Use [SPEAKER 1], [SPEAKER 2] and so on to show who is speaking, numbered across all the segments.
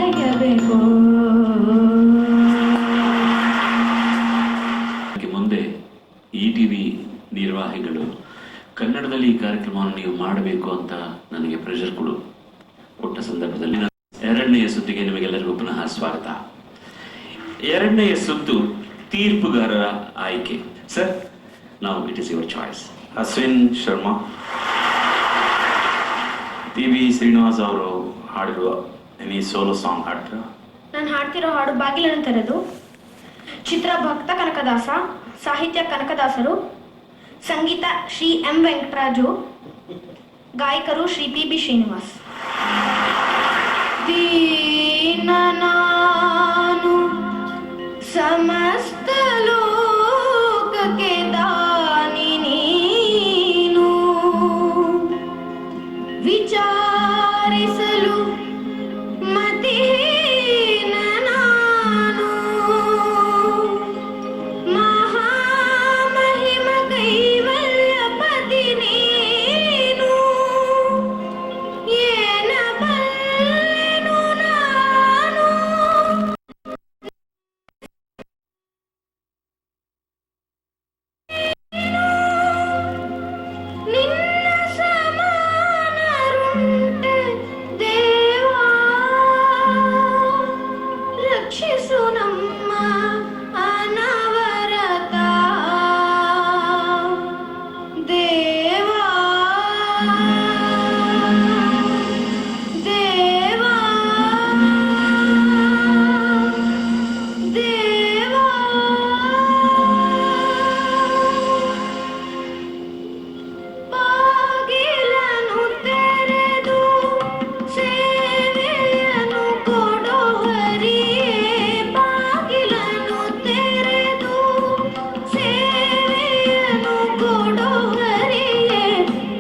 [SPEAKER 1] ಬರೆಯಬೇಕು.
[SPEAKER 2] ಮುಂದೆ ETV ನಿರ್ವಾಹಿಗಳು ಕನ್ನಡದಲ್ಲಿ ಈ ಕಾರ್ಯಕ್ರಮವನ್ನು ನೀವು ಮಾಡಬೇಕು ಅಂತ ನನಗೆ ಪ್ರೆಷರ್ ಕೊಟ್ಟ ಸಂದರ್ಭದಲ್ಲಿ ಎರಡನೆಯ ಸುತ್ತಿಗೆ ನಿಮಗೆಲ್ಲರಿಗೂ ಪುನಃ ಸ್ವಾಗತ. ಎರಡನೆಯ ಸುತ್ತು ತೀರ್ಪುಗಾರರ ಆಯ್ಕೆ. ಸರ್, ನಾವು it is your choice.
[SPEAKER 3] Ashwin Sharma, PV Srinivas ಅವರು ಹಾಡಿರುವ ಎನಿ ಸೋಲೋ ಸಾಂಗ್ ಹಾಡ್ತೀರಾ?
[SPEAKER 1] ನಾನು ಹಾಡ್ತಿರೋ ಹಾಡು ಬಾಗಿಲನ್ನು ತೆರೆದು. ಚಿತ್ರ ಭಕ್ತ ಕನಕದಾಸ, ಸಾಹಿತ್ಯ ಕನಕದಾಸರು, ಸಂಗೀತ ಶ್ರೀ M ವೆಂಕಟರಾಜು, ಗಾಯಕರು ಶ್ರೀ PB ಶ್ರೀನಿವಾಸ್. ದೀನನಾನು ಸಮಸ್ತ ಲೋಕಕ್ಕೆ ದಾನಿ ನೀನು, ವಿಚಾರಿಸಲು ಮತಿಹೀನ ನಾನು, ಮಹಾಮಹಿಮ ಕೈವಲ್ಯ ಪತಿ ನೀನು, ಏನ ಬಲ್ಲೆನು ನಾನು. ನಿನ್ನ ಸಮಾನರುಂಟೆ ದೇವಾ, ರಕ್ಷಿಸು ನಮ್ಮ ಅನವರತ ದೇವಾ, ದೇವಾ, ದೇವಾ. ಬಾಗಿಲನ್ನು ತೆರೆದು ಸೇವೆಯನ್ನು ಕೊಡೋ ಹರಿಯೇ, ಬಾಗಿಲನ್ನು ತೆರೆದು ಸೇವೆಯನ್ನು ಕೊಡೋ ಹರಿಯೇ,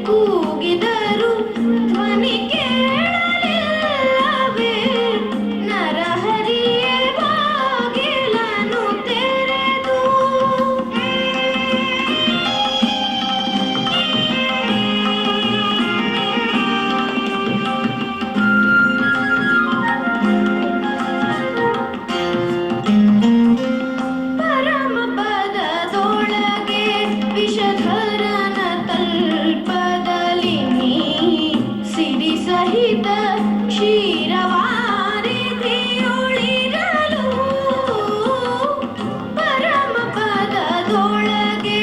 [SPEAKER 1] ಕೂಗಿದರು ಧ್ವನಿ ಕೇಳಲಿಲ್ಲವೇ ನರಹರಿಯೇ, ಬಾಗಿಲನ್ನು ತೆರೆದು. ಪರಮ ಪದದೊಳಗೆ ವಿಷಧರನ ತಲ್ಪದಲ್ಲಿ ನೀ ಸಿರಿ ಸಹಿತ ಕ್ಷೀರವಾರಿಧಿಯೊಳಿರಲು, ಪರಮ ಪದದೊಳಗೆ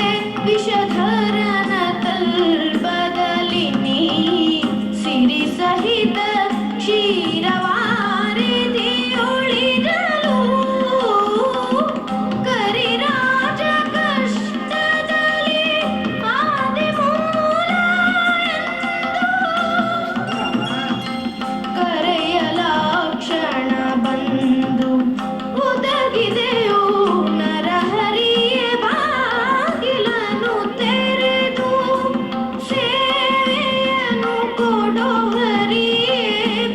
[SPEAKER 1] ವಿಷಧರನ ತಲ್ಪದಲ್ಲಿ ನೀ ಸಿರಿ ಸಹಿತ ಕ್ಷೀರವಾರಿಧಿಯೊಳಿರಲು, ಕರಿರಾಜ ಕಷ್ಟದಲ್ಲಿ ಆದಿಮೂಲ ಕರೆಯಲಾಕ್ಷಣ ಬಂದು ಒದಗಿದೆಯೋ ನರಹರಿಯೇ, ಬಾಗಿಲನ್ನು ತೆರೆದು ಸೇವೆಯನ್ನು ಕೊಡೋ ಹರಿಯೇ,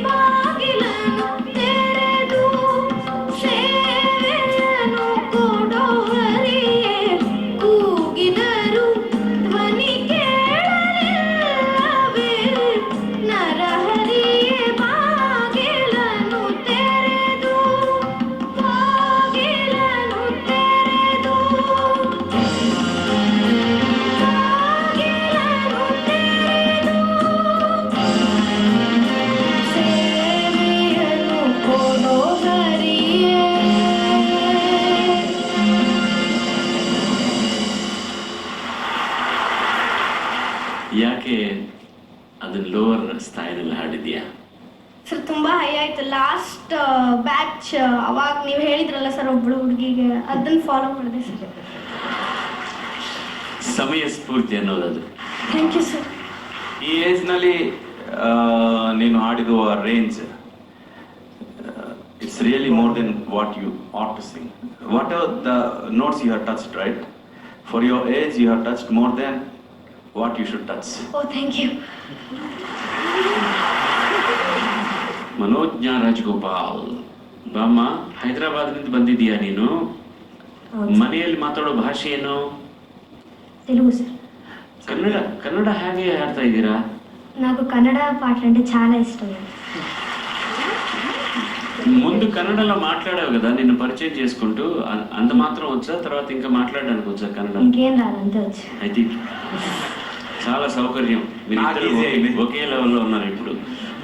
[SPEAKER 1] ಬಾಗಿಲನ್ನು ತೆರೆದು ಸೇವೆಯನ್ನು ಕೊಡೋ ಹರಿಯೇ, ಕೂಗಿದರು ಧ್ವನಿ ಕೇಳಲಿಲ್ಲವೇ ನರಹರಿಯೇ, ಬಾಗಿಲನ್ನು ತೆರೆದು, ಬಾಗಿಲನ್ನು ತೆರೆದು, ಬಾಗಿಲನ್ನು ತೆರೆದು ಸೇವೆಯನ್ನು ಕೊಡೋ ಹರಿಯೇ.
[SPEAKER 2] ಯಾಕೆ ಅದನ್ನ ಲೋವರ್ ಸ್ಥಾಯಿನಲ್ಲಿ ಹಾಡಿದ್ಯಾ?
[SPEAKER 1] ಸರ್, ತುಂಬಾ ಹೈ ಆಯ್ತು ಲಾಸ್ಟ್ ಬ್ಯಾಚ್. ಅವಾಗ ನೀವು ಹೇಳಿದ್ರಲ್ಲ ಸರ್ ಒಬ್ಳು ಹುಡುಗಿಗೆ, ಅದನ್ನ ಫಾಲೋ ಮಾಡಿದೆ ಸರ್.
[SPEAKER 2] ಸಮಯ ಸ್ಫೂರ್ತಿ ಅನ್ನೋದದು.
[SPEAKER 1] Thank you sir.
[SPEAKER 3] ಈ ಏಜ್ನಲ್ಲಿ ನೀನು ಹಾಡಿರುವ range, it's really more than what you ought to sing. Whatever the notes you have touched, right? For your age you have touched more than what you should touch.
[SPEAKER 1] Oh, thank you.
[SPEAKER 2] Manognya Rajagopal, ಬಾಮ್ಮ, ಹೈದರಾಬಾದ್ನಿಂದ ಬಂದಿದ್ದೀಯಾ ನೀನು? ಮನೆಯಲ್ಲಿ ಮಾತಾಡೋ ಭಾಷೆ ಏನು?
[SPEAKER 1] Telugu sir.
[SPEAKER 2] Kannada ಹೇಗೆ ಹಾಡ್ತಾ ಇದ್ದೀರಾ?
[SPEAKER 1] నాకు కన్నడ పాటలు అంటే చాలా ఇష్టం.
[SPEAKER 2] ముందు కన్నడలో మాట్లాడావు కదా, నిన్ను పరిచయం చేసుకుంటూ అంత మాత్రం వచ్చా? తర్వాత ఇంకా మాట్లాడడానికి వచ్చా కన్నడ?
[SPEAKER 1] ఇంకేం రాదు, అంతే వచ్చు.
[SPEAKER 2] అయితే చాలా సౌకర్యం, మీరిద్దరు ఒకే లెవెల్లో ఉన్నారు. ఇప్పుడు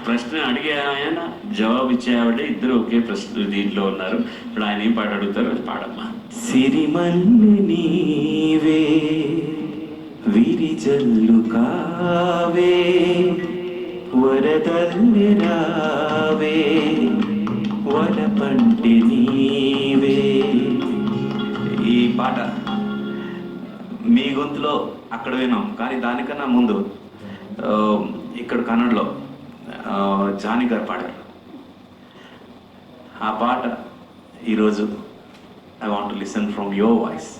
[SPEAKER 2] ప్రశ్న అడిగే ఆయన జవాబు ఇచ్చే ఆవిడ ఇద్దరు ఒకే ప్రశ్న దీంట్లో ఉన్నారు. ఇప్పుడు ఆయన ఏం పాట అడుగుతారు, అది పాడమ్మా.
[SPEAKER 3] సిరిమల్లి నీవే విరిజల్లు కావే వరదల్లి రావే వరపంటి నీవే. ఈ పాట మీ గొంతులో అక్కడ విన్నాం, కానీ దానికన్నా ముందు ఇక్కడ కన్నడలో జానీ గారు పాడారు. ఆ పాట ఈరోజు I want to listen from your voice.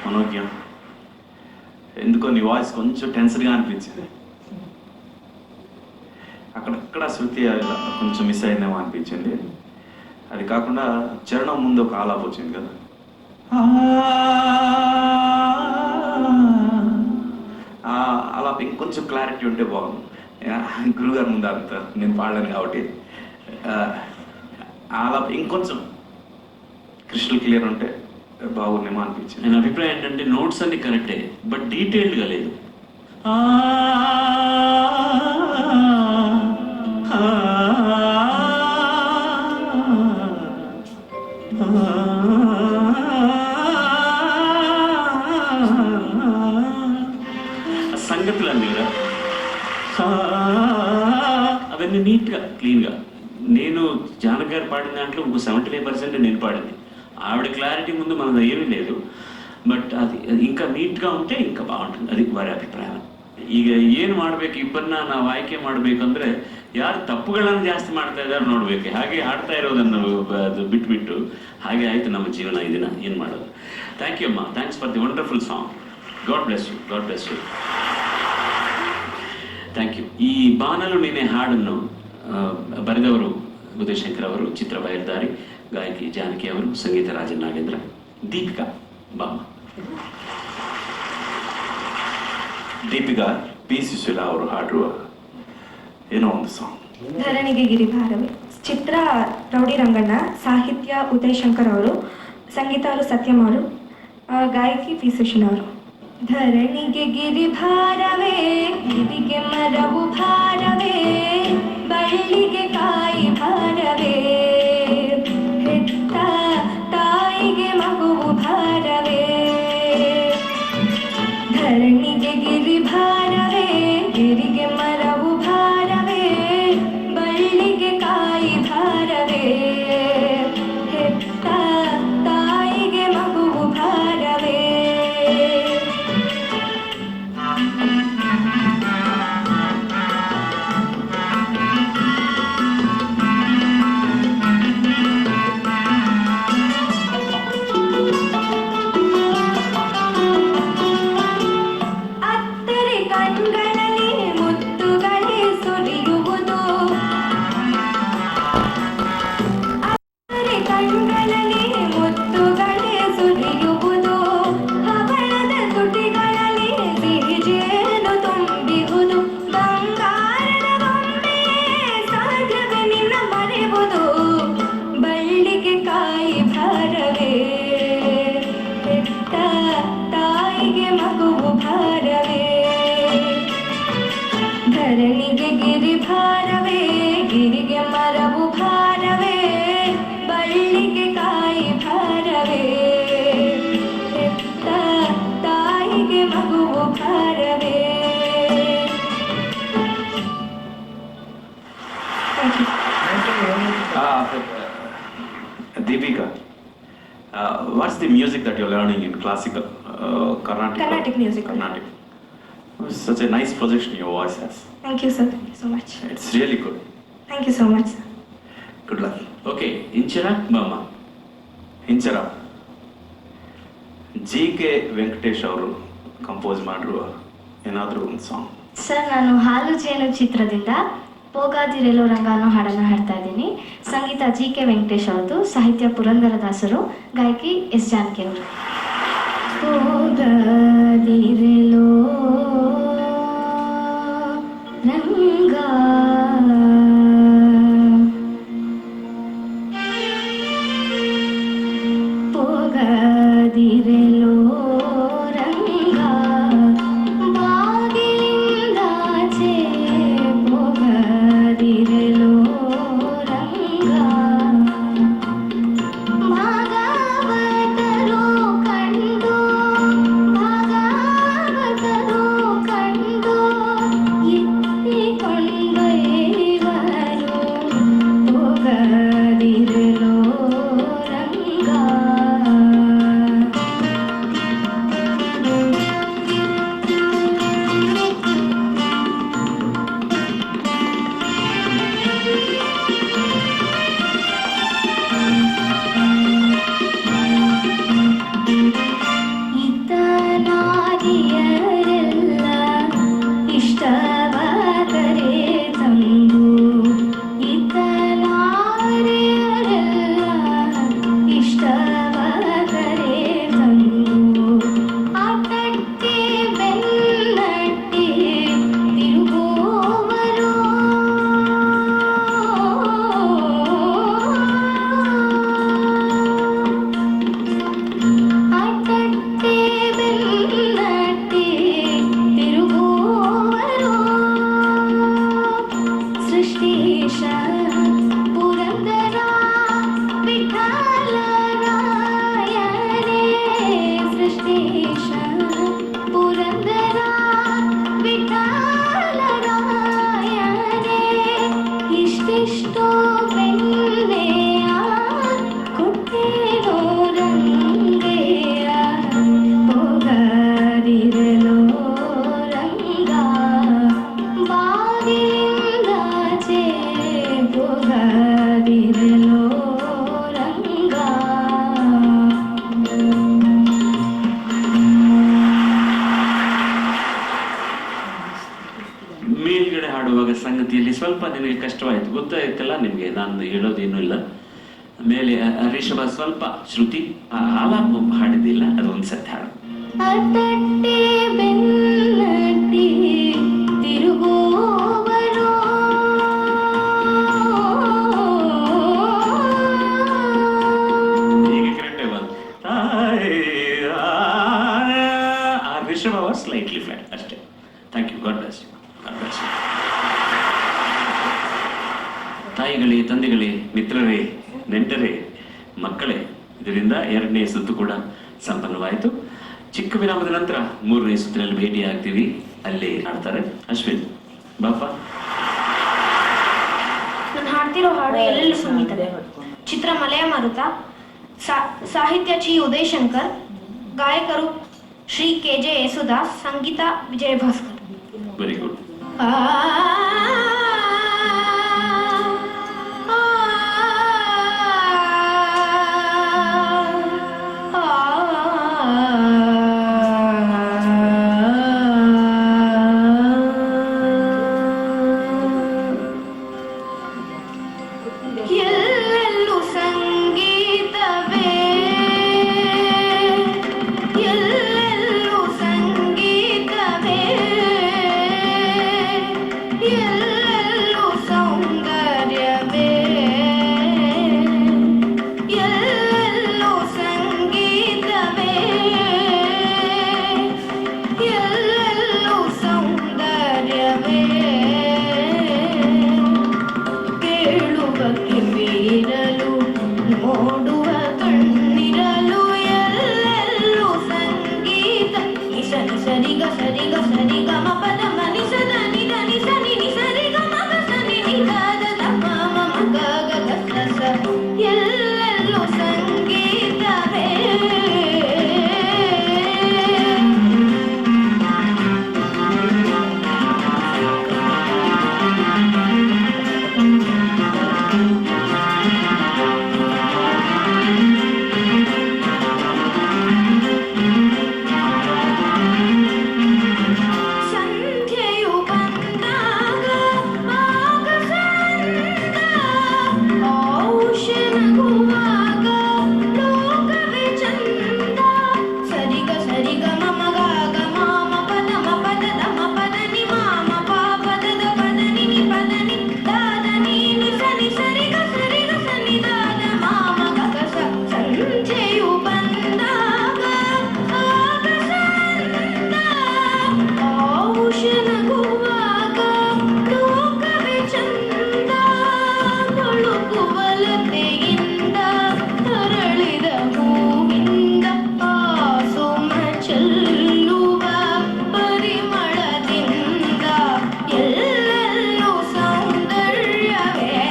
[SPEAKER 3] మనోజ్ఞం, ఎందుకో నీ వాయిస్ కొంచెం టెన్స్డ్గా అనిపించింది. అక్కడక్కడ శృతి కొంచెం మిస్ అయిందేమో అనిపించింది. అది కాకుండా చరణం ముందు ఒక ఆలాప వచ్చింది కదా, ఆలాప ఇంకొంచెం క్లారిటీ ఉంటే బాగుంది. గురుగారు ముందు అంత నేను పాడలేను కాబట్టి ఆలాప ఇంకొంచెం క్రిస్టల్ క్లియర్ ఉంటే బాగుందేమో అనిపించింది.
[SPEAKER 2] నేను అభిప్రాయం ఏంటంటే నోట్స్ అన్ని కరెక్టే, బట్ డీటెయిల్డ్గా లేదు. సంగతులు అన్నీ కదా, అవన్నీ నీట్గా క్లీన్గా. నేను జానక్ గారు పాడిన దాంట్లో ఇంకో 75% నేను పాడింది. ఆవిడ క్లారిటీ ముందు మనది ఏమీ లేదు, ಬಟ್ ಅದು ఇంకా ನೀಟ್గా ఉంటే ఇంకా బాగుంటుంది. ಅದು ವಾರ ಅಭಿಪ್ರಾಯ. ಈಗ ಏನು ಮಾಡಬೇಕು, ಇಬ್ಬರನ್ನ ನಾವು ಆಯ್ಕೆ ಮಾಡಬೇಕಂದ್ರೆ ಯಾರು ತಪ್ಪುಗಳನ್ನು ಜಾಸ್ತಿ ಮಾಡ್ತಾ ಇದ್ದಾರೆ ನೋಡ್ಬೇಕು. ಹಾಗೆ ಆಡ್ತಾ ಇರೋದನ್ನು ಬಿಟ್ಬಿಟ್ಟು ಹಾಗೆ ಆಯ್ತು ನಮ್ಮ ಜೀವನ ಈ ದಿನ. ಏನು ಮಾಡೋದು. ಥ್ಯಾಂಕ್ ಯು ಅಮ್ಮ, thanks for the wonderful song. God bless you, God bless you. Thank you. ಈ ಬಾನಲು ನೀನೆ ಹಾಡನ್ನು ಬರೆದವರು ಉದಯಶಂಕರ್ ಅವರು, ಚಿತ್ರ ಬಯರ್ದಾರಿ, ಗಾಯಕಿ ಜಾನಕಿ ಅವರು, ಸಂಗೀತ ರಾಜನ್ ನಾಗೇಂದ್ರ, ದೀಪಿಕಾ ಬಾಮ.
[SPEAKER 3] ದೀಪಿಕಾ ಪಿ ಸುಶೀಲಾ ಅವರು ಹಾಡುವ ಏನೋ ಒಂದು ಸಾಂಗ್.
[SPEAKER 1] ಧರಣಿಗೆ ಗಿರಿಭಾರವೇ. ಚಿತ್ರ ರೌಡಿ ರಂಗಣ್ಣ, ಸಾಹಿತ್ಯ ಉದಯಶಂಕರ್ ಅವರು, ಸಂಗೀತ ಅವರು ಸತ್ಯಂ ಅವರು, ಗಾಯಕಿ ಪಿ ಸುಶೀಲ ಅವರು. ಧರಣಿಗೆ ಗಿರಿಭಾರವೇ, ಗಿರಿಗೆ ಮರವು ಭಾರವೇ, ಬಳ್ಳಿಗೆ ಕಾಯಿ ಭಾರವೇ, ಹೆತ್ತ ತಾಯಿಗೆ ಮಗುವು ಭಾರವೇ. ಧರಣಿಗೆ ಗಿರಿಭಾರವೇ, ಗಿರಿಗೆ ಮರವು ಭಾರವೇ, ಬಳ್ಳಿಗೆ ಕಾಯಿ ಭಾರವೇ, ಹೆತ್ತ ತಾಯಿಗೆ ಮಗುವು ಭಾರವೇ. ಅತ್ತರೆ ಕಣ್ಗಳಲ್ಲಿ ಮುತ್ತುಗಳೇ ಸುರಿಯುವುದು, ಅತ್ತರೆ ಕಣ್ಗಳಲ್ಲಿ ಮುತ್ತುಗಳೇ ಸುರಿಯುವುದು, ಹವಳದ ತುಟಿಗಳಲ್ಲಿ ಸಿಹಿಜೇನು ತುಂಬಿಹುದು, ಬಂಗಾರದ ಬೊಂಬೆ ಸಾಧ್ಯವೇ ನಿನ್ನ ಮರೆಯುವುದು, ಬಳ್ಳಿಗೆ ಕಾಯಿ ಭಾರವೇ, ಹೆತ್ತ ತಾಯಿಗೆ ಮಗುವು ಭಾರವೇ. ಧರಣಿಗೆ ಗಿರಿ ಭಾರವೇ, ಗಿರಿಗೆ ಮರವು ಭಾರವೇ, ಬಳ್ಳಿಗೆ ಕಾಯಿ ಭಾರವೇ, ಹೆತ್ತ ತಾಯಿಗೆ ಮಗುವು ಭಾರವೇ.
[SPEAKER 3] Deepika, what's the music that you're learning in classical, Carnatic?
[SPEAKER 1] Carnatic music.
[SPEAKER 3] Carnatic. Such a nice projection your voice has.
[SPEAKER 1] Thank you, sir. Thank you so much.
[SPEAKER 3] It's really good.
[SPEAKER 1] Thank you so much, sir.
[SPEAKER 3] Good luck.
[SPEAKER 2] Okay, Inchara ಮಾಮ.
[SPEAKER 3] Inchara GK Venkatesh ಅವರು compose ಮಾಡಿರುವ ಏನಾದರೂ ಒಂದು song.
[SPEAKER 4] Sir, ನಾನು ಹಾಲು ಜೇನು ಚಿತ್ರದಿಂದ ಪೋಗಾದಿರೆಲೋ ರಂಗ ಅನ್ನೋ ಹಾಡನ್ನು ಹಾಡ್ತಾ ಇದ್ದೀನಿ. ಸಂಗೀತ GK ವೆಂಕಟೇಶ್ ಅವ್ರದ್ದು, ಸಾಹಿತ್ಯ ಪುರಂದರದಾಸರು, ಗಾಯಕಿ S ಜಾನಕಿ ಅವರು. ಪೋಗಾದಿರೆಲೋ ರಂಗ ಪೋಗಾದಿರೆಲೋ ರಂಗ ಬಾಗಿಲಿಂದಾಚೆ, ಪೋಗಾದಿರೆಲೋ ರಂಗ ಭಾಗವತರು ಕಂಡು, ಭಾಗವತರು ಕಂಡು ಎತ್ತಿಕೊಂಡೊಯ್ಯುವರು, ಪೋಗಾದಿರೆಲೋ ರಂಗ. ಇತನಾದಿಯರೆಲ್ಲ ಇಷ್ಟವಾದರೆ ತಂದು, ಇತನಾದಿಯರೆಲ್ಲ ಇಷ್ಟವಾದರೆ ತಂದು, ಆಟಕ್ಕೆ ಬೆನ್ನಟ್ಟಿ ತಿರುಗುವರು, ಆಟಕ್ಕೆ ಬೆನ್ನಟ್ಟಿ ತಿರುಗುವರು, ಸೃಷ್ಟೀಶ ಪುರಂದರ ವಿಠಲರಾಯನೇ, ಸೃಷ್ಟೀಶ ಪುರಂದರ ವಿಠಲರಾಯನೇ, ಇಷ್ಟಿಷ್ಟೋ ಬೆಣ್ಣೆಯ ಕೊಟ್ಟೇನೋ ರಂಗೆಯ, ಪೋಗಾದಿರೆಲೋ ರಂಗ ಬಾಗಿಲಿಂದಾಚೆ, ಪೋಗಾದಿರೆಲೋ ರಂಗ.
[SPEAKER 2] ಮೇಲ್ಗಡೆ ಹಾಡುವಾಗ ಸಂಗತಿಯಲ್ಲಿ ಸ್ವಲ್ಪ ನಿನಗೆ ಕಷ್ಟವಾಯಿತು, ಗೊತ್ತಾಯ್ತಲ್ಲ ನಿಮಗೆ, ನಾನು ಹೇಳೋದೇನೂ ಇಲ್ಲ. ಮೇಲೆ ರಿಷಭ ಸ್ವಲ್ಪ ಶ್ರುತಿ ಆಲಾಪ ಹಾಡಿದ್ದಿಲ್ಲ, ಅದು ಒಂದ್ಸತಿ ಹಾಡು.
[SPEAKER 4] ಅತಟ್ಟೆ ಬೆನ್ನಟ್ಟಿ ತಿರುಗುವರು,
[SPEAKER 2] ಈಗ ಕರೆಕ್ಟೇ ಬಂತು. ತಾಯಿ ರಿಷಬ್ ಅವರ್ ಸ್ಲೈಟ್ಲಿ ಫ್ಲಾಟ್ ಅಷ್ಟೇ. Thank you. God bless you. God bless you. ತಾಯಿಗಳೇ, ತಂದೆಗಳೇ, ಮಿತ್ರರೇ, ನೆಂಟರೇ, ಮಕ್ಕಳೇ, ಇದರಿಂದ 2ನೇ ಸುತ್ತು ಕೂಡ ಸಂಪನ್ನವಾಯಿತು. ಚಿಕ್ಕ ವಿರಾಮದ ನಂತರ 3ನೇ ಸುತ್ತಿನಲ್ಲಿ ಭೇಟಿ ಆಗ್ತೀವಿ. ಅಲ್ಲಿ ಹಾಡ್ತಾರೆ ಅಶ್ವಿನ್. ಬಾಪ.
[SPEAKER 1] ನಾನು ಹಾಡ್ತಿರೋ ಹಾಡು ಎಲ್ಲೆಲ್ಲೂ ಸಂಗೀತವೇ. ಚಿತ್ರ ಮಲೆಯ ಮಾರುತ, ಸಾಹಿತ್ಯ ಚಿ ಉದಯ್ ಶಂಕರ್, ಗಾಯಕರು ಶ್ರೀ KJ ಯೇಸುದಾಸ್, ಸಂಗೀತ ವಿಜಯ ಭಾಸ್ಕರ್.
[SPEAKER 2] Very good.
[SPEAKER 1] ಎಲ್ಲೆಲ್ಲೂ ಸಂಗೀತವೇ, ಎಲ್ಲೆಲ್ಲೂ ಸಂಗೀತವೇ, ಎಲ್ಲೆಲ್ಲೂ ಸೌಂದರ್ಯವೇ, ಎಲ್ಲೆಲ್ಲೂ ಸಂಗೀತವೇ, ಎಲ್ಲೆಲ್ಲೂ ಸೌಂದರ್ಯವೇ. ಕೇಳುವ ಕಿವಿಯಿರಲು, ನೋಡುವ ಕಣ್ಣಿರಲು, ಎಲ್ಲೆಲ್ಲೂ ಸಂಗೀತ. ನಿಸ ನಿಸರಿಗ ಸರಿಗ ಸರಿಗ ಮ ಪದ ಮ ನಿಸ ದ ನಿ ದ ನಿ ಸ ನಿ ನಿ ಸರಿಗ ಮ ಗ ಸ ನಿ ನಿ ದ ದ ದ ಮ ಮ ಮ ಗ ಗ ಗ ಸ ಸ. ಎಲ್ಲೆಲ್ಲೂ ಸಂಗೀತವೇ. ಸಂಧ್ಯೆಯು ಬಂದಾಗ ಆಗಸಂದ, ಔಷಧಗುವಾಗ ಲೋಕವೇ ಚಂದ. ಸರಿಗ ಸರಿಗ ಮಮ ಗ ಮಾಮ ಪದ ಮ ಪದ ದ ಮ ಪದ ನಿ ಮಾಮ ಪ ಪದ ದ ಪದ ನಿ ನಿ ಪದ ನಿ ದಾದ ನೀ ನಿ ಸ ನಿ ಸರಿಗ ಸರಿಗ ಸ ನಿ ದಾದ ಮಾಮ ಗ ಗ ಸ. ಸಂಧ್ಯೆಯು ಬಂದಾಗ ಆಗಸಂದ, ಔಷಧಗುವಾಗ ಲೋಕವೇ ಚಂದ. ಬಳುಕುವಲತೆಯಿಂದ ಅರಳಿದ ಹೂವಿಂದ, ಆಸೋಮ ಚೆಲ್ಲುವ ಪರಿಮಳದಿಂದ, ಎಲ್ಲೆಲ್ಲೂ ಸೌಂದರ್ಯವೇ,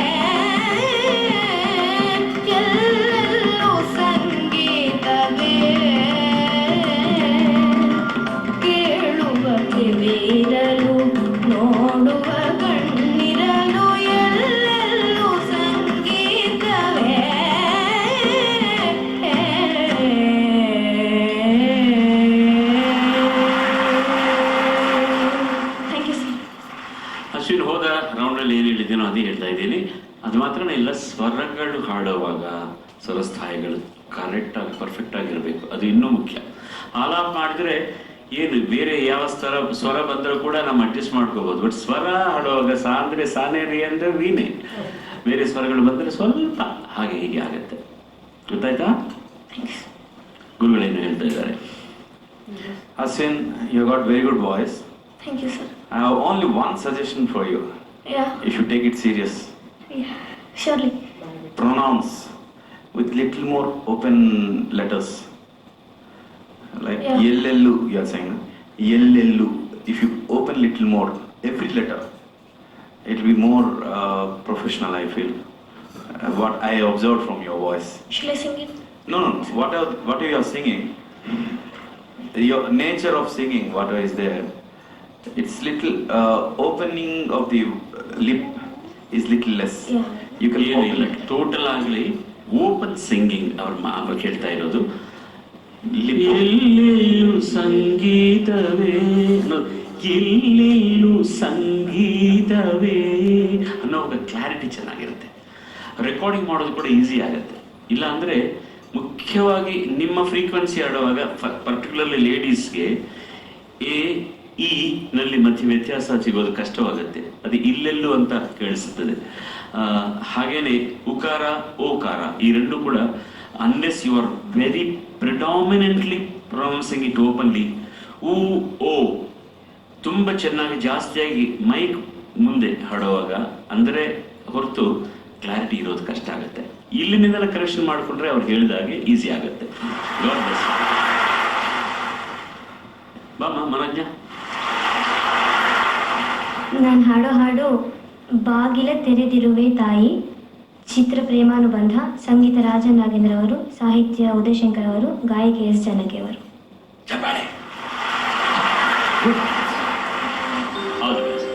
[SPEAKER 1] ಎಲ್ಲೆಲ್ಲೂ ಸಂಗೀತವೇ. ಕೇಳುವ ಕಿವಿಯಿರಲು, ನೋಡುವ ಕಣ್ಣಿರಲು, ಎಲ್ಲೆಲ್ಲೂ ಸಂಗೀತವೇ. Thank you sir.
[SPEAKER 2] ಅಶ್ವಿನ್ ಹೋದ ರೌಂಡಲ್ಲಿ ಏನು ಹೇಳಿದ್ದೀನೋ ಅದೇ ಹೇಳ್ತಾ ಇದ್ದೀನಿ. ಅದು ಮಾತ್ರನೇ ಇಲ್ಲ, ಸ್ವರಗಳು ಹಾಡುವಾಗ ಸ್ವರಸ್ಥಾಯಿಗಳು ಕರೆಕ್ಟಾಗಿ ಪರ್ಫೆಕ್ಟ್ ಆಗಿರಬೇಕು. ಅದು ಇನ್ನೂ ಮುಖ್ಯ. ಆಲಾಪ ಮಾಡಿದ್ರೆ ಏನು ಬೇರೆ ಯಾವ ಸ್ವರ ಬಂದರೂ ಕೂಡ ನಾವು ಅಡ್ಜಸ್ಟ್ ಮಾಡ್ಕೋಬಹುದು. ಬಟ್ ಸ್ವರ ಹಾಡುವಾಗ ಸಾ ಅಂದರೆ ಸಾನೇ, ರೀ ಅಂದರೆ ರೀನೇ. ಬೇರೆ ಸ್ವರಗಳು ಬಂದರೆ ಸ್ವಲ್ಪ ಹಾಗೆ ಹೀಗೆ ಆಗುತ್ತೆ. ಗೊತ್ತಾಯ್ತಾ? ಗುರುಗಳೇನು ಹೇಳ್ತಾ ಇದ್ದಾರೆ?
[SPEAKER 3] Ashwin, you got very good voice.
[SPEAKER 1] Thank you sir.
[SPEAKER 3] I have only one suggestion for you.
[SPEAKER 1] Yeah,
[SPEAKER 3] You should take it serious.
[SPEAKER 1] Surely.
[SPEAKER 3] Pronounce with little more open letters. Like
[SPEAKER 1] Yeah.
[SPEAKER 3] yellelu, you are saying. Yellelu. If you open little more, every letter, it will be more professional, I feel. What I observed from your voice.
[SPEAKER 1] Shall I sing it?
[SPEAKER 3] No. What you are singing, your nature of singing, whatever is there, it's little opening of the lip is little less.
[SPEAKER 1] Yeah.
[SPEAKER 3] You can
[SPEAKER 2] ಏನಿಲ್ಲ,
[SPEAKER 3] open it.
[SPEAKER 2] Total ಆಗಲಿ open singing ಅವ್ರು ಕೇಳ್ತಾ ಇರೋದು. ಎಲ್ಲೆಲ್ಲೂ ಸಂಗೀತವೇ, ಎಲ್ಲೆಲ್ಲೂ ಸಂಗೀತವೇ ಅನ್ನೋ ಒಂದು ಕ್ಲಾರಿಟಿ ಚೆನ್ನಾಗಿರುತ್ತೆ. ರೆಕಾರ್ಡಿಂಗ್ ಮಾಡೋದು ಕೂಡ ಈಸಿ ಆಗುತ್ತೆ. ಇಲ್ಲ ಅಂದರೆ ಮುಖ್ಯವಾಗಿ ನಿಮ್ಮ ಫ್ರೀಕ್ವೆನ್ಸಿ ಆಡುವಾಗ ಪರ್ಟಿಕ್ಯುಲರ್ಲಿ ಲೇಡೀಸ್ಗೆ ಎ ಇ ನಲ್ಲಿ ಮಧ್ಯೆ ವ್ಯತ್ಯಾಸ ಸಿಗೋದು ಕಷ್ಟವಾಗುತ್ತೆ. ಅದು ಇಲ್ಲೆಲ್ಲೂ ಅಂತ ಕೇಳಿಸುತ್ತದೆ. ಹಾಗೇನೆ ಉಕಾರ ಓಕಾರ ಈ రెండు ಕೂಡ unless you are very predominantly pronouncing it openly, ಊ ಓ ತುಂಬ ಚೆನ್ನಾಗಿ ಜಾಸ್ತಿಯಾಗಿ ಮೈಕ್ ಮುಂದೆ ಹಾಡುವಾಗ ಅಂದರೆ ಹೊರತು ಕ್ಲಾರಿಟಿ ಇರೋದು ಕಷ್ಟ ಆಗುತ್ತೆ. ಇಲ್ಲಿನಿಂದಲೇ ಕರೆಕ್ಷನ್ ಮಾಡಿಕೊಂಡ್ರೆ ಅವ್ರು ಹೇಳಿದಾಗೆ ಈಸಿ ಆಗುತ್ತೆ. God bless. ಬಾಮ್ಮ ಮನೋಜ್ಞ.
[SPEAKER 4] ನಾನು ಹಾಡೋ ಹಾಡು ಬಾಗಿಲ ತೆರೆದಿರುವೆ ತಾಯಿ, ಚಿತ್ರ ಪ್ರೇಮಾನುಬಂಧ, ಸಂಗೀತ ರಾಜನ್ ನಾಗೇಂದ್ರ ಅವರು, ಸಾಹಿತ್ಯ ಉದಯಶಂಕರ್ ಅವರು, ಗಾಯಕಿ ಎಸ್ ಜಾನಕಿ ಅವರು.
[SPEAKER 2] ಚಪ್ಪಾಳೆ. All the best.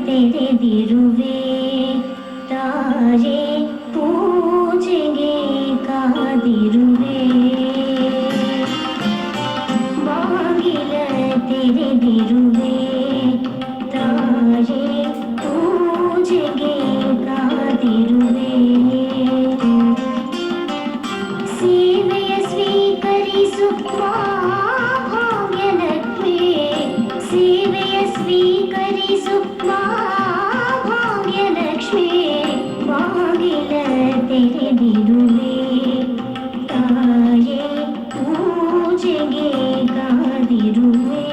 [SPEAKER 4] ತೆರೆದಿರುವೆ ತಾಯೇ, ಪೂಜೆಗೆ ಕಾದಿರುವೆ. ಬಾಗಿಲ ತೆರೆದಿರುವೆ ತಾಯೇ, ಪೂಜೆಗೆ ಕಾದಿರುವೆ. ಸೇವೆಯ ಸ್ವೀಕರಿಸು ಭಾಗ್ಯಲಕ್ಷ್ಮಿ, ಸೇವೆಯ ಸ್ವೀಕರಿಸು ಭಾಗ್ಯಲಕ್ಷ್ಮಿ. ಬಾಗಿಲ ತೆರೆದಿರುವೆ ತಾಯೇ, ಪೂಜೆಗೆ ಕಾದಿರುವೆ.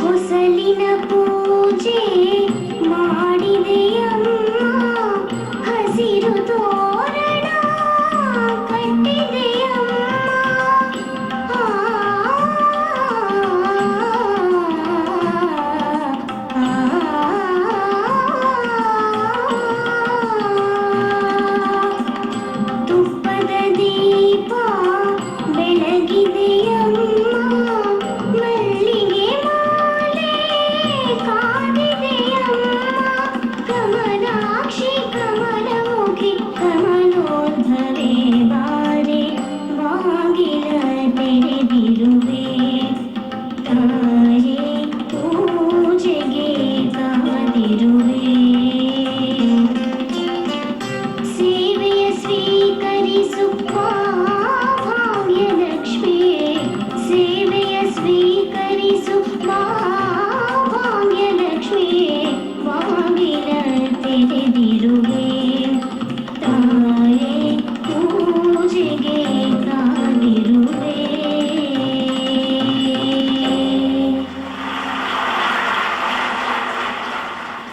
[SPEAKER 4] ಹೊಸಲಿನ ಪೂಜೆ ಮಾಡಿದೆಯಮ್ಮ, ಹಸಿರು ತೋರಣ ಕಟ್ಟಿದೆಯಮ್ಮ. ತುಪ್ಪದ ದೀಪ ಬೆಳಗಿದೆಯಮ್ಮ, ಮಲ್ಲಿಗೆ ಮಾಲೆ ಕಾದಿದೆಯಮ್ಮ. ಕಮಲಾಕ್ಷಿ ಕಮಲಮುಖಿ ಕಮಲೋದ್ಭವೆ ಬಾರೆ, ಬಾಗಿಲ ತೆರೆದಿರುವೆ ತಾಯೇ, ಪೂಜೆಗೆ ಕಾದಿರುವೆ. ಸೇವೆಯ ಸ್ವೀಕರಿಸು ಭಾಗ್ಯಲಕ್ಷ್ಮಿ, ಸೇವೆಯ ಸ್ವೀಕರಿಸು ಭಾಗ್ಯಲಕ್ಷ್ಮಿ. ಬಾಗಿಲ ತೆರೆದಿರುವೆ ತಾಯೇ, ಪೂಜೆಗೆ ಕಾದಿರುವೆ.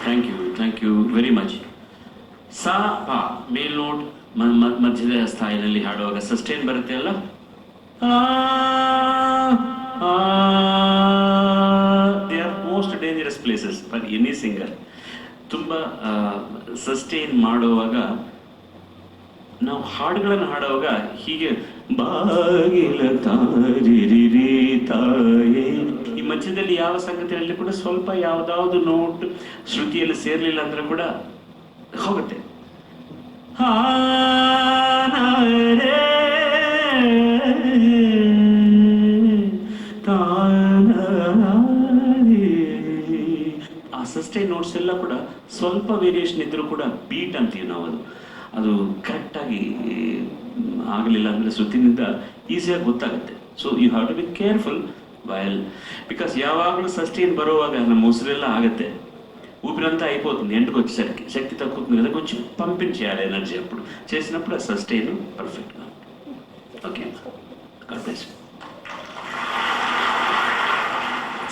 [SPEAKER 2] Thank you very much. ಸಾ ಪಾ ಮೇಲ್ ನೋಟ್ ಮಧ್ಯದ ಸ್ಥಾಯಿನಲ್ಲಿ ಹಾಡುವಾಗ ಸಸ್ಟೇನ್ ಬರುತ್ತೆ ಅಲ್ಲ. They are most dangerous places for any singer. ತುಂಬ ಸಸ್ಟೇನ್ ಮಾಡುವಾಗ ನಾವು ಹಾಡುಗಳನ್ನು ಹಾಡುವಾಗ ಹೀಗೆ ಬಾಗಿಲ ತಾರಿರಿ ತಾಯೇ, ಈ ಮಧ್ಯದಲ್ಲಿ ಯಾವ ಸಂಗತಿಯಲ್ಲಿ ಕೂಡ ಸ್ವಲ್ಪ ಯಾವುದಾವುದು ನೋಟ್ ಶ್ರುತಿಯಲ್ಲಿ ಸೇರ್ಲಿಲ್ಲ ಅಂದ್ರೆ ಕೂಡ ಹೋಗುತ್ತೆ. ಆ ಸಸ್ಟೈನ್ ನೋಟ್ಸ್ ಎಲ್ಲ ಕೂಡ ಸ್ವಲ್ಪ ವೇರಿಯೇಷನ್ ಇದ್ರೂ ಕೂಡ ಬೀಟ್ ಅಂತೀವಿ ನಾವು. ಅದು ಕರೆಕ್ಟಾಗಿ ಆಗಲಿಲ್ಲ ಅಂದರೆ ಶ್ರುತಿನಿಂದ ಈಸಿಯಾಗಿ ಗೊತ್ತಾಗುತ್ತೆ. So you have to be careful while, because యావాగలు సస్టైన్ బరువాగ ನಮ್ಮ ఉసిరెల్లా ఆగతే ఊపిరంతా అయిపోతుంది, ఎండుకు వచ్చేసరికి శక్తి తగ్గుతుంది కదా, కొంచెం పంపించేయాలి ఎనర్జీ. అప్పుడు చేసినప్పుడు ఆ సస్టైన్ పర్ఫెక్ట్గా. Okay, God bless.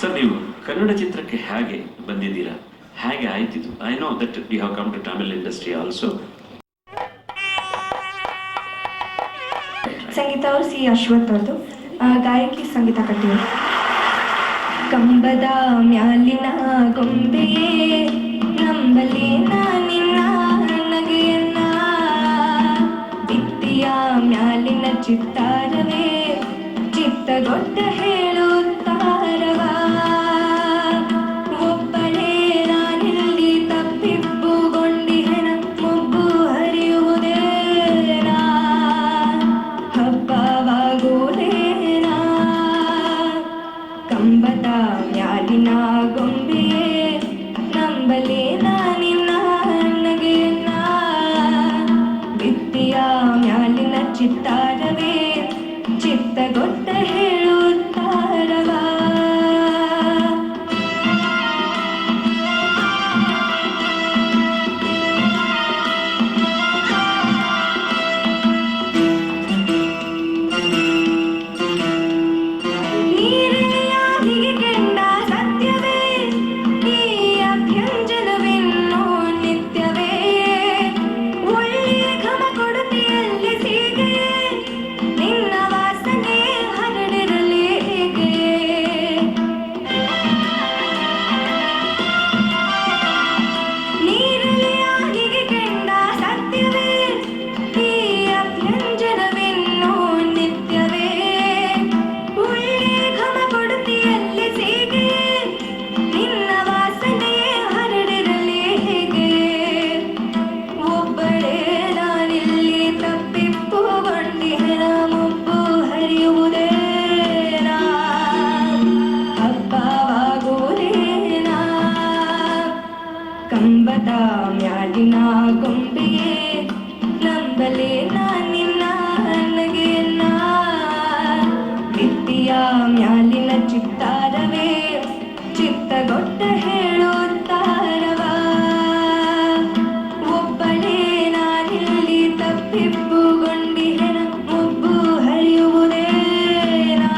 [SPEAKER 2] ಸರ್, ನೀವು ಕನ್ನಡ ಚಿತ್ರಕ್ಕೆ ಹೇಗೆ ಬಂದಿದ್ದೀರಾ, ಹೇಗೆ ಆಯ್ತಿದ್ದು? I know that you have come to Tamil industry also.
[SPEAKER 1] ಸಂಗೀತ ಅವರು ಸಿ ಅಶ್ವಥ್ ಅವ್ರದ್ದು, ಗಾಯಕಿ ಸಂಗೀತ ಕಟ್ಟಿಯವರು. ಕಂಬದ ಮ್ಯಾಲಿನ ಗೊಂಬೆಯೇ ನಂಬಲಿ ನಿನ್ನ ನಗೆಯನ್ನ,
[SPEAKER 4] ಚಿತ್ತಾರವೇ ಚಿತ್ತಗೊಟ್ಟ ಹೇಳುತ್ತಾರವಾ ಒಬ್ಬಳೇ ನಾನಿಲ್ಲಿ ತಪ್ಪಿಬ್ಬುಗೊಂಡಿಹೆನ ಮೊಬ್ಬು ಹರಿಯುವುದೇನಾ ಹಬ್ಬವಾಗುವುದೇನಾ ಕಂಬದ ಮ್ಯಾಲಿನ ಗೊಂಬೆಯೇ ನಂಬಲೇನ ನಿನ್ನ ನಗೆಯನ್ನ ಭಿತ್ತಿಯ ಮ್ಯಾಲಿನ ಚಿತ್ತಾರವೇ ಚಿತ್ತಗೊಟ್ಟ ಹೇಳುತ್ತಾರವಾ ನೀರೆಯಾಗಿಗೆ ಕೆಂಡ ಸತ್ಯವೇ ಈ ಅಭ್ಯಂಜನವೆನ್ನೋ ನಿತ್ಯವೇ ಒಳ್ಳೆಯ ಘಮ ಕೊಡುತಿಯಲ್ಲಿ ಸೀಗೆ ನಿನ್ನ ವಾಸನೆ ಹರಡಿರಲಿ ಹೇಗೆ ನೀರೆಯಾಗಿಗೆ ಕೆಂಡ ಸತ್ಯವೇ ಈ ಅಭ್ಯಂಜನವೆನ್ನೋ ನಿತ್ಯವೇ ಒಳ್ಳೆ ಘಮ ಕೊಡುತಿಯಲ್ಲಿ ಸೀಗೆ ನಿನ್ನ ವಾಸನೆ ಹರಡಿರಲಿ ಹೇಗೆ ಒಬ್ಬಳೇ ನಾನಿಲ್ಲಿ ತಪ್ಪಿಪ್ಪುಗೊಂಡಿಹೆನ ಮೊಬ್ಬು ಹರಿಯುವುದೇನಾ ಹಬ್ಬವಾಗುವುದೇನಾ ಕಂಬದ ಮ್ಯಾಲಿನ ಗೊಂಬೆಯೇ ನಂಬಲೇನ ನಿನ್ನ ನಗೆಯನ್ನ ಭಿತ್ತಿಯ ಮ್ಯಾಲಿನ ಚಿತ್ತಾರವೇ ಚಿತ್ತಗೊಟ್ಟ ಹೇಳುತ್ತಾರವಾ ಒಬ್ಬಳೇ ನಾನಿಲ್ಲಿ ತಪ್ಪಿಬ್ಬುಗೊಂಡಿಹೆನ ಮೊಬ್ಬು ಹರಿಯುವುದೇನಾ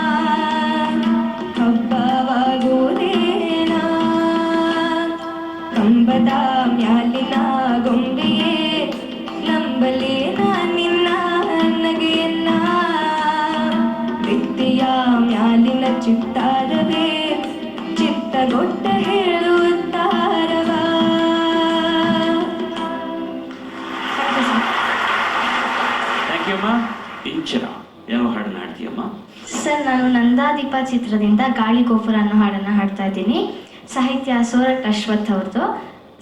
[SPEAKER 4] ಹಬ್ಬವಾಗುವುದೇನಾ ಕಂಬದ ಮ್ಯಾಲಿನ ಗೊಂಬೆಯೇ ನಂಬಲೇನ ನಿನ್ನ ನಗೆಯನ್ನ ಭಿತ್ತಿಯ ಮ್ಯಾಲಿನ ಚಿತ್ತಾರವೇ ಚಿತ್ತಗೊಟ್ಟ ಹೇಳುತ್ತಾರವಾ
[SPEAKER 2] ಥ್ಯಾಂಕ್ ಯು ಅಮ್ಮ. ಇಂಚರ ಯಾವ ಹಾಡನ್ನ ಹಾಡ್ತೀಯಮ್ಮ?
[SPEAKER 4] ಸರ್ ನಾನು ನಂದಾದೀಪ ಚಿತ್ರದಿಂದ ಗಾಳಿ ಗೋಪುರ ಅನ್ನೋ ಹಾಡನ್ನು ಹಾಡ್ತಾ ಇದ್ದೀನಿ. ಸಾಹಿತ್ಯ ಸೋರಟ್ ಅಶ್ವಥ್ ಅವ್ರದ್ದು,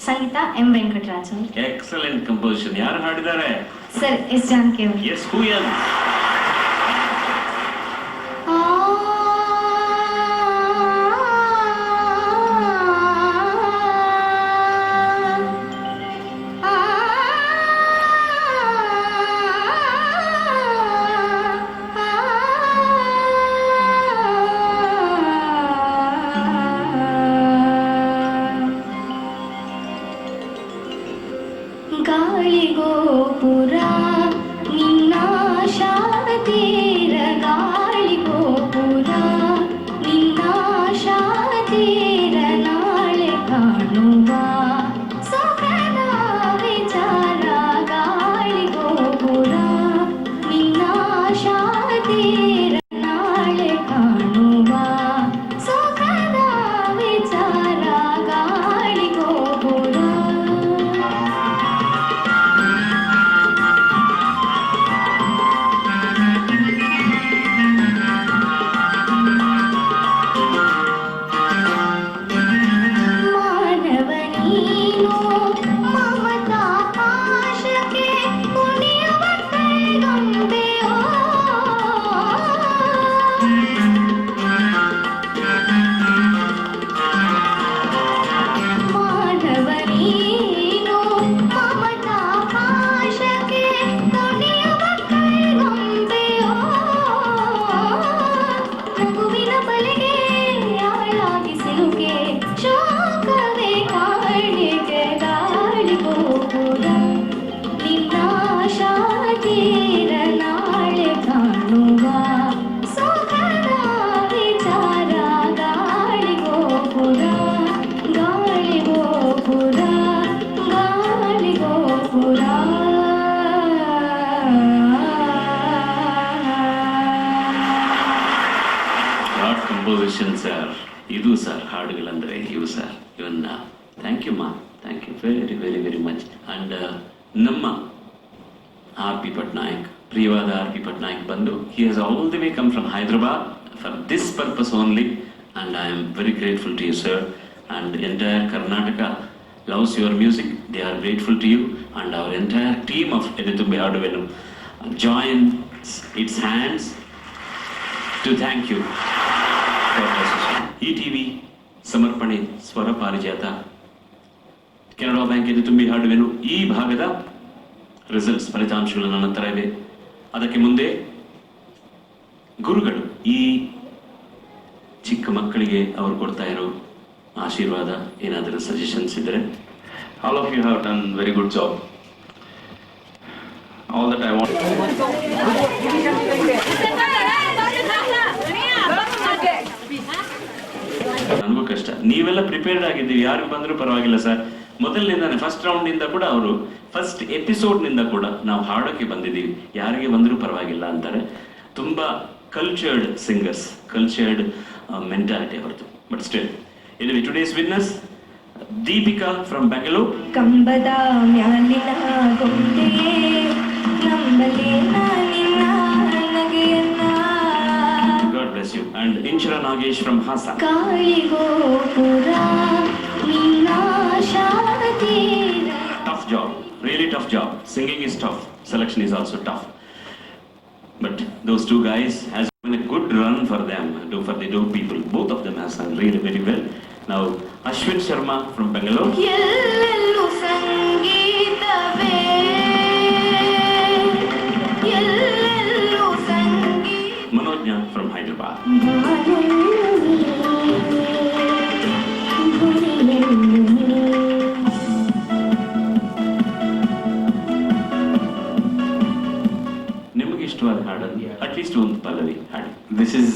[SPEAKER 4] ಸಂಗೀತ ಎಂ ವೆಂಕಟರಾಜ್ ಅವರು.
[SPEAKER 2] Excellent composition. ಯಾರು ಹಾಡಿದ್ದಾರೆ?
[SPEAKER 4] ಸರ್ ಎಸ್ ಜಾನಕಿ ಅವರು.
[SPEAKER 2] ಎಸ್ ಹೂ ಎಲ್?
[SPEAKER 4] ಗಾಳಿ ಗೋಪುರ ನಿನ್ನ ಶಾತೀರ ಗಾಳಿ ಗೋಪುರ ನಿನ್ನ ಶಾತೀರ ನಾಳೆ ಕಾಣುವ ಸೊಗದ ವಿಚಾರ ಗಾಳಿ ಗೋಪುರ ನಿನ್ನ ಶಾತೀರ ನಾಳೆ ಕಾಣುವ ಸೊಗದ ವಿಚಾರ ಗಾಳಿ ಗೋಪುರ
[SPEAKER 2] ಕಂಪೋಸಿಷನ್ ಸರ್. ಇದು ಸರ್ ಹಾಡುಗಳಂದ್ರೆ ಇವು ಸರ್. ಇವನ್ನ ಥ್ಯಾಂಕ್ ಯು ಮಾ, thank you very very very much. And ನಮ್ಮ ಆರ್ ಪಿ ಪಟ್ನಾಯಕ್ ಪ್ರಿಯವಾದ R.P. Patnaik ಬಂದು he has all the way come from Hyderabad for this purpose only, and I am very grateful to you, sir, and the entire Karnataka loves your music. They are grateful to you, and our entire team of Edetumbe Haduvenu joins its hands to thank you for this. ETV ಸಮರ್ಪಣೆ ಸ್ವರ ಪಾರಿಜಾತ Canara bank ಎದೆತುಂಬಿ ಹಾಡುವೆನು ಈ ಭಾಗದ results ಫಲಿತಾಂಶಗಳು ನನ್ನ ಹತ್ರ ಇವೆ. ಅದಕ್ಕೆ ಮುಂದೆ ಗುರುಗಳು ಈ ಚಿಕ್ಕ ಮಕ್ಕಳಿಗೆ ಅವರು ಕೊಡ್ತಾ ಇರೋ ಆಶೀರ್ವಾದ, ಏನಾದರೂ ಸಜೆಷನ್ಸ್ ಇದ್ದರೆ.
[SPEAKER 3] All of you have done very good job. All that I want.
[SPEAKER 2] ನನಗೂ ಕಷ್ಟ, ನೀವೆಲ್ಲ ಪ್ರಿಪೇರ್ಡ್ ಆಗಿದ್ದೀವಿ, ಯಾರು ಬಂದರೂ ಪರವಾಗಿಲ್ಲ ಸರ್. ಮೊದಲಿನಿಂದಾನೆ ಫಸ್ಟ್ ರೌಂಡ್ ನಿಂದ ಕೂಡ ಅವರು ಫಸ್ಟ್ ಎಪಿಸೋಡ್ ನಿಂದ ಕೂಡ ನಾವು ಹಾಡೋಕೆ ಬಂದಿದ್ದೀವಿ, ಯಾರಿಗೆ ಬಂದರೂ ಪರವಾಗಿಲ್ಲ ಅಂತಾರೆ. ತುಂಬಾ ಕಲ್ಚರ್ಡ್ ಸಿಂಗರ್ಸ್, ಕಲ್ಚರ್ಡ್ ಮೆಂಟಾಲಿಟಿ ಅವರದು. But still anyway today's winners Deepika from Bengaluru.
[SPEAKER 4] ಕಂಬದ ಮ್ಯಾಲಿನ ಗೊಂಬೆಯೇ ನಂಬಲೇನ ನಿನ್ನ ನಗೆಯನ್ನ.
[SPEAKER 2] God bless you. And Inchira Nagesh from Hasa.
[SPEAKER 4] ಕಾಳಿಗೋಪುರ ನಿನ್ನ ಶಾರದೀರ.
[SPEAKER 2] Tough job, really tough job. Singing is tough, selection is also tough. But those two guys has been a good run for them, for the two people. Both of them have sung really very well. Now Ashwin Sharma from Bangalore.
[SPEAKER 1] ಎಲ್ಲೆಲ್ಲೂ ಸಂಗೀತವೇ, ಎಲ್ಲೆಲ್ಲೂ ಸಂಗೀತ.
[SPEAKER 2] Manojna from Hyderabad. ನಿಮಗೆ ಇಷ್ಟವಾದ ಹಾಡನ್ನು at least ಒಂದು ಪಲ್ಲವಿ ಹಾಡಿ.
[SPEAKER 3] This is